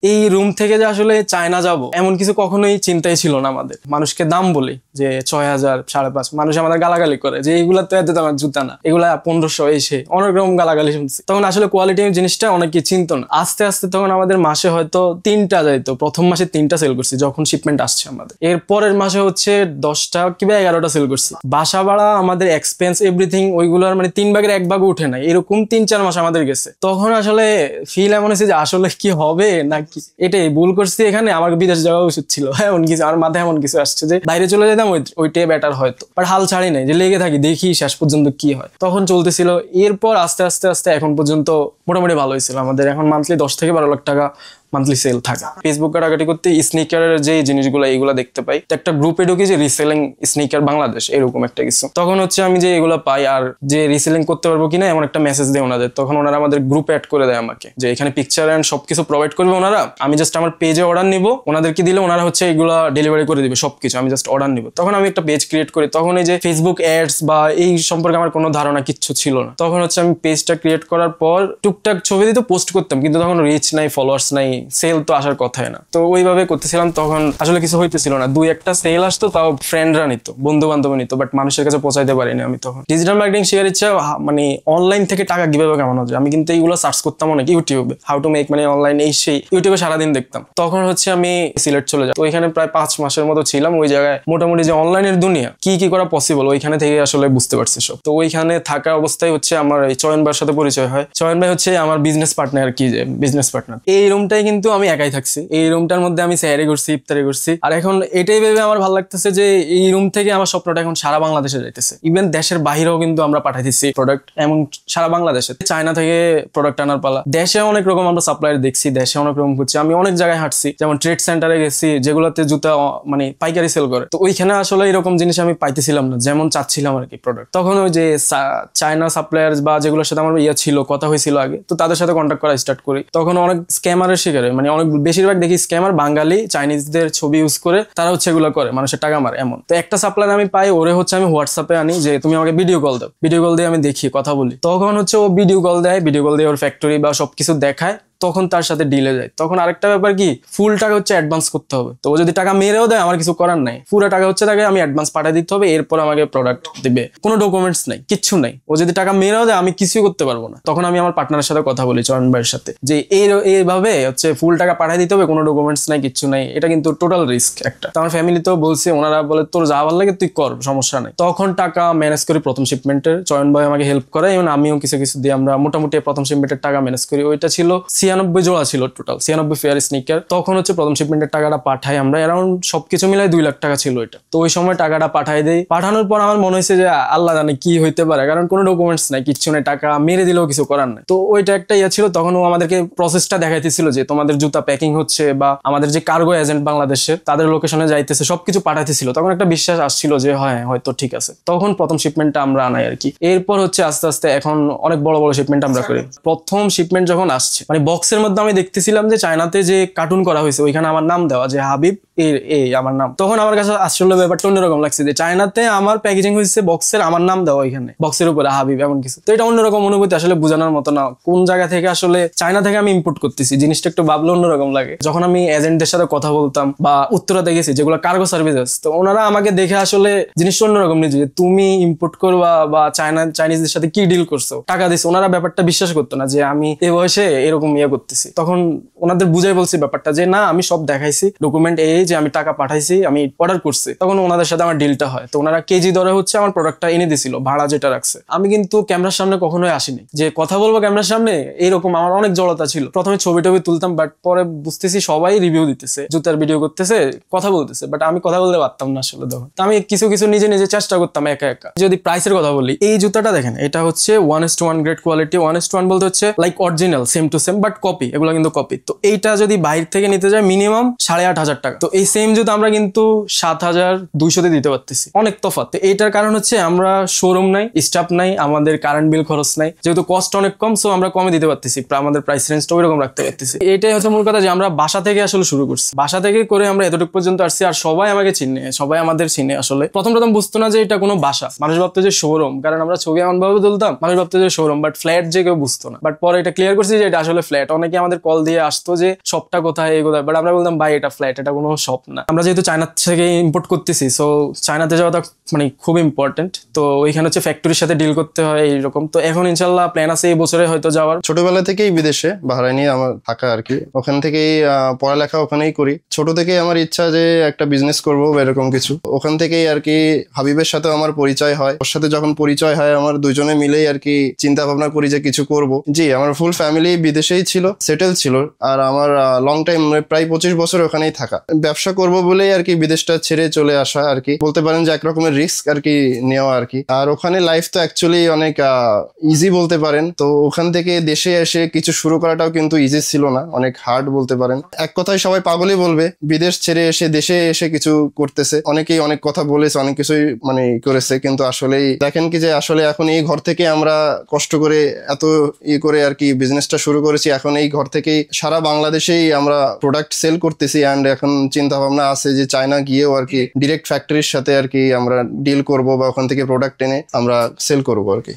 এই রুম থেকে যে আসলে চায়না যাব এমন কিছু কখনোই চিন্তাই ছিল না আমাদের। মানুষকে দাম বলি যে 6,000 5,500, মানুষ আমাদের গালাগালি করে যে এইগুলা তো এত দামের জুতা না, এগুলা 1500, এসে অনেক রকম গালাগালি শুনছি। তখন আসলে কোয়ালিটি জিনিসটা অনেকে চিনতো না। আস্তে আস্তে তখন আমাদের মাসে হয়তো 3টা যাইতো, প্রথম মাসে 3টা সেল করছি যখন শিপমেন্ট আসছে আমাদের। এর পরের মাসে হচ্ছে 10টা কিংবা 11টা সেল করছি। বাসা ভাড়া, আমাদের এক্সপেন্স, এভরিথিং ওইগুলোর মানে 3 ভাগের 1 ভাগও উঠে নাই, এরকম 3-4 মাস আমাদের গেছে। তখন আসলে ফিল এমন হয়েছে যে আসলে কি হবে নাকি এটাই ভুল করছি, এখানে আমার বিদেশ যাওয়া উচিত ছিল। এমন কিছু আমার মাথায় এমন কিছু আসছে যে বাইরে চলে যেতাম, ওইটাই বেটার হয়তো। বাট হাল ছাড়ি নাই, যে লেগে থাকি দেখি শেষ পর্যন্ত কি হয়। তখন চলতেছিল। এরপর আস্তে আস্তে আস্তে এখন পর্যন্ত মোটামুটি ভালো হয়েছিল আমাদের। এখন মান্থলি 10 থেকে 12 লাখ টাকা মান্থলি সেল থাকে। ফেসবুক ঘাটাঘাটি করতে স্নিকারের যে জিনিসগুলো এইগুলো দেখতে পাই, একটা গ্রুপে ঢুকি যে রিসেলিং স্নিকার বাংলাদেশ, এরকম একটা কিছু। তখন হচ্ছে আমি যে এগুলো পাই আর যে রিসেলিং করতে পারবো কিনা এমন একটা মেসেজ দেয় ওনাদের। তখন ওনারা আমাদের গ্রুপে অ্যাড করে দেয় আমাকে, যে এখানে পিকচার এন্ড সবকিছু প্রোভাইড করবে ওনারা। আমি জাস্ট আমার পেজে অর্ডার নিবো, ওনাদেরকে দিলে ওনারা হচ্ছে এগুলা ডেলিভারি করে দিবে সবকিছু, আমি জাস্ট অর্ডার নিবো। তখন আমি একটা পেজ ক্রিয়েট করি। তখন এই যে ফেসবুক অ্যাডস বা এই সম্পর্কে আমার কোনো ধারণা কিচ্ছু ছিল না। তখন হচ্ছে আমি পেজটা ক্রিয়েট করার পর টুকটাক ছবি দিতে পোস্ট করতাম, কিন্তু তখন রিচ নাই, ফলোয়ার্স নাই, সেল তো আসার কথাই না। তো ওইভাবে করতেছিলাম। তখন আসলে কিছু হইতেছিল না। 2-1টা সেল আসতো, তাও ফ্রেন্ডরা নিত, বন্ধু বান্ধব নিত, বাট মানুষের কাছে পৌঁছাইতে পারিনি আমি। তখন ডিজিটাল মার্কেটিং শেখার ইচ্ছা, মানে অনলাইন থেকে টাকা কিভাবে কামানো যায়। আমি কিন্তু এইগুলো সার্চ করতাম অনেক ইউটিউবে, how to make money online, এই সেই ইউটিউবে সারাদিন দেখতাম। তখন হচ্ছে আমি সিলেট চলে যাই। তো ওইখানে প্রায় 5 মাসের মতো ছিলাম। ওই জায়গায় মোটামুটি যে অনলাইনের দুনিয়া কি কি করা পসিবল, ওইখানে থেকে আসলে বুঝতে পারছি সব। তো ওইখানে থাকা অবস্থায় হচ্ছে আমার এই চয়ন ভাইয়ের সাথে পরিচয় হয়। চয়ন ভাই হচ্ছে আমার বিজনেস পার্টনার, কি যে বিজনেস পার্টনার। এই রুমটাই কিন্তু আমি একাই থাকছি। এই রুমটার মধ্যে আমি সেহরি করছি, ইফতারি করছি। আর এখন এটাই ভেবে আমার ভালো লাগতেছে যে এই রুম থেকে আমার স্বপ্নটা এখন সারা বাংলাদেশে যাইতেছে। ইভেন দেশের বাহিরেও কিন্তু আমরা পাঠাইতেছি প্রোডাক্ট, এমন সারা বাংলাদেশে। চায়না থেকে প্রোডাক্ট আনার পালা। দেশে অনেক রকম আমরা সাপ্লায়ার দেখছি, দেশে অনেক রকম করছি। আমি অনেক জায়গায় হাঁটছি, যেমন ট্রেড সেন্টারে গেছি যেগুলোতে জুতা মানে পাইকারি সেল করে। তো ওইখানে আসলে এরকম জিনিস আমি পাইতেছিলাম না যেমন চাচ্ছিলাম আর কি প্রোডাক্ট। তখন ওই যে চায়না সাপ্লায়ার বা যেগুলোর সাথে আমার ছিল, কথা হয়েছিল আগে, তো তাদের সাথে কন্ট্যাক্ট করা স্টার্ট করি। তখন অনেক স্ক্যামারের শিকারে, মানে অনেক বেশিরভাগ দেখি স্ক্যামার বাঙালি চাইনিজদের ছবি ইউজ করে তারা হচ্ছে এগুলো করে, মানুষের টাকা মারে এমন। তো একটা সাপ্লায়ার আমি পাই, ওরে হচ্ছে আমি হোয়াটসঅ্যাপে আনি যে তুমি আমাকে ভিডিও কল দাও। ভিডিও কল দিয়ে আমি দেখি, কথা বলি। তখন হচ্ছে ও ভিডিও কল দেয়, ভিডিও কল দিয়ে ওর ফ্যাক্টরি বা সবকিছু দেখায়। তখন তার সাথে ডিলে যায়। তখন আরেকটা ব্যাপার কি, ফুল টাকা হচ্ছে অ্যাডভান্স করতে হবে। তো ও যদি টাকা মেরেও দেয় আমার কিছু করার নাই, পুরো টাকা হচ্ছে তাকে আমি অ্যাডভান্স পাঠিয়ে দিতে হবে, এরপর আমাকে প্রোডাক্ট দিবে। কোনো ডকুমেন্টস নাই, কিচ্ছু নাই। ও যদি টাকা মেরেও দেয় আমি কিছুই করতে পারবো না। তখন আমি আমার পার্টনারের সাথে কথা বলি, চরণ ভাইয়ের সাথে, যে এইভাবে হচ্ছে ফুল টাকা পাঠিয়ে দিতে হবে, কোনো ডকুমেন্টস নাই, কিচ্ছু নাই, এটা কিন্তু টোটাল রিস্ক একটা। তো আমার ফ্যামিলিতেও বলছে, ওনারা বলে তোর যা ভালো লাগে তুই কর, সমস্যা নাই। তখন টাকা ম্যানেজ করি প্রথম শিপমেন্টের, চয়ন ভাই আমাকে হেল্প করে, এবং আমিও কিছু কিছু দিয়ে আমরা মোটামুটি প্রথম শিপমেন্টের টাকা ম্যানেজ করি। ওইটা ছিল 96 জোড়া ছিল টোটাল, 96 ফেয়ার স্নিকার। তখন হচ্ছে প্রথম শিপমেন্টের টাকাটা পাঠাই আমরা, অ্যারাউন্ড সবকিছু মিলাই 2 লাখ টাকা ছিল এটা। তো ওই সময় টাকাটা পাঠাই দেই। পাঠানোর পর আমার মনে হয়েছে যে আল্লাহ জানে কি হইতে পারে, কারণ কোনো ডকুমেন্টস নাই, কিচ্ছু নাই, টাকা মেরে দিলেও কিছু করার নাই। তো ওইটা একটা ইয়ে ছিল। তখন ও আমাদেরকে প্রসেসটা দেখাইতেছিল যে তোমাদের জুতা প্যাকিং হচ্ছে, বা আমাদের যে কার্গো এজেন্ট বাংলাদেশের তাদের লোকেশনে যাইতেছে, সবকিছু পাঠাইতেছিল। তখন একটা বিশ্বাস আসছিল যে হ্যাঁ হয়তো ঠিক আছে। তখন প্রথম শিপমেন্টটা আমরা আনাই আর কি। এরপর হচ্ছে আস্তে আস্তে এখন অনেক বড় বড় শিপমেন্ট আমরা করি। প্রথম শিপমেন্ট যখন আসছে, মানে বক্সের মধ্যে আমি দেখতেছিলাম যে চায়নাতে যে কার্টুন করা হয়েছে ওইখানে আমার নাম দেওয়া, যে হাবিব এই আমার নাম। তখন আমার কাছে আসলে ব্যাপারটা অন্যরকম লাগছে, যে চায়নাতে আমার প্যাকেজিং হয়েছে বক্সের, আমার নাম দেওয়া ওইখানে বক্সের উপরে হাবিব, এমন কিছু। তো এটা অন্যরকম অনুভূতি, আসলে বোঝানোর মতো না। কোন জায়গা থেকে আসলে চায়না থেকে আমি ইম্পোর্ট করতেছি, জিনিসটা একটু ভাবলে অন্যরকম লাগে। যখন আমি এজেন্টদের সাথে কথা বলতাম বা উত্তরাতে গেছি যেগুলো কার্গো সার্ভিসেস, তো ওনারা আমাকে দেখে আসলে জিনিসটা অন্যরকম নিজে, যে তুমি ইম্পোর্ট করবা বা চাইনিজদের সাথে কি ডিল করছো, টাকা দিছো। ওনারা ব্যাপারটা বিশ্বাস করতো না যে আমি এই বয়সে এরকম ইয়ে করতেছি। তখন ওনাদের বুঝাই বলছি ব্যাপারটা, যে না আমি সব দেখাইছি, ডকুমেন্ট এই যে আমি টাকা পাঠাইছি, আমি অর্ডার করছি। তখন ওনাদের সাথে আমার ডিলটা হয়। তো ওনারা কেজি দরে হচ্ছে আমার প্রোডাক্টটা এনে দিছিল, ভাড়া যেটা রাখছে। আমি কিন্তু ক্যামেরার সামনে কখনোই আসিনি, যে কথা বলবো ক্যামেরার সামনে, এইরকম আমার অনেক জড়তা ছিল। প্রথমে ছবি টবি তুলতাম, বাট পরে বুঝতেছি সবাই রিভিউ দিতেছে, জুতার ভিডিও করতেছে, কথা বলতেছে, বাট আমি কথা বলতে পারতাম না আসলে তখন। তো আমি কিছু কিছু নিজে নিজে চেষ্টা করতাম একা একা। যদি প্রাইসের কথা বলি, এই জুতাটা দেখেন, এটা হচ্ছে 1:1 গ্রেড কোয়ালিটি। 1:1 বলতে হচ্ছে like original, same to same, but copy, এগুলো কিন্তু কপি। তো এইটা যদি বাইরে থেকে নিতে যায় মিনিমাম 8,500 টাকা। তো এই সেম জুতা আমরা কিন্তু 7,200 দিতে পারতেছি, অনেক তফাৎ। তো এইটার কারণ হচ্ছে আমরা শোরুম নাই, স্টাফ নাই, আমাদের কারেন্ট বিল খরচ নাই, যেহেতু কস্ট অনেক কম, সো আমরা কমে দিতে পারতেছি, আমাদের প্রাইস রেঞ্জটা ওইরকম রাখতে পারতেছি। এটাই হচ্ছে মূল কথা, যে আমরা বাসা থেকে আসলে শুরু করছি, বাসা থেকে করে আমরা এতটুকু পর্যন্ত আসছি। আর সবাই আমাকে চিনে, সবাই আমাদের চিনে। আসলে প্রথম বুঝতো না যে এটা কোনো বাসা, মানুষ ভাবতো যে শোরুম, কারণ আমরা ছবি এমন ভাবে তুলতাম, মানুষ ভাবতো যে শোরুম, বাট ফ্ল্যাট যে কেউ বুঝতো না। বাট পরে এটা ক্লিয়ার করছি যে এটা আসলে ফ্ল্যাট ফ্ল্যাট। অনেকে আমাদের কল দিয়ে আসতো যে শপটা কোথায় এগুলো, বাট আমরা বলতাম ভাই এটা ফ্ল্যাট, এটা কোনো শপ না। আমরা যেহেতু চায়না থেকে ইম্পোর্ট করতেছি, সো চায়নাতে যাওয়াটা মানে খুব ইম্পর্টেন্ট। তো ওইখানে হচ্ছে ফ্যাক্টরির সাথে ডিল করতে হয় এইরকম। তো এখন ইনশাল্লাহ প্ল্যান আছে এই বছরে হয়তো যাওয়ার। ছোটবেলা থেকেই বিদেশে বাহরাইনে আমার থাকা আর কি, ওখান থেকেই পড়ালেখা ওখানেই করি। ছোট থেকেই আমার ইচ্ছা যে একটা বিজনেস করবো বা এরকম কিছু। ওখান থেকেই আর কি হাবিবের সাথে আমার পরিচয় হয়। ওর সাথে যখন পরিচয় হয় আমার দুজনে মিলেই আর কি চিন্তা ভাবনা করি যে কিছু করব। জি, আমার ফুল ফ্যামিলি বিদেশেই ছিল, সেটেল ছিল, আর আমার লং টাইম প্রায় 25 বছর ওখানেই থাকা। ব্যবসা করব বলেই আর কি বিদেশটা ছেড়ে চলে আসা আর কি, বলতে পারেন যে একরকমের রিস্ক আর কি নেওয়া আর কি। আর ওখানে লাইফ তো অ্যাকচুয়ালি অনেক ইজি বলতে পারেন। তো ওখান থেকে দেশে এসে কিছু শুরু করাটাও কিন্তু ইজি ছিল না, অনেক হার্ড বলতে পারেন। এক কথায় সবাই পাগলই বলবে বিদেশ ছেড়ে এসে দেশে এসে কিছু করতেছে। অনেকেই অনেক কথা বলেছে, অনেক কিছুই মানে করেছে, কিন্তু আসলেই দেখেন কি যে আসলে এখন এই ঘর থেকে আমরা কষ্ট করে এত করে আর কি বিজনেসটা শুরু করেছি। এখন এই ঘর থেকেই সারা বাংলাদেশেই আমরা প্রোডাক্ট সেল করতেছি। অ্যান্ড এখন চিন্তা ভাবনা আছে যে চায়না গিয়েও আর কি ডিরেক্ট ফ্যাক্টরির সাথে আর কি আমরা ডিল করব বা ওখান থেকে প্রোডাক্ট এনে আমরা সেল করবো আর কি।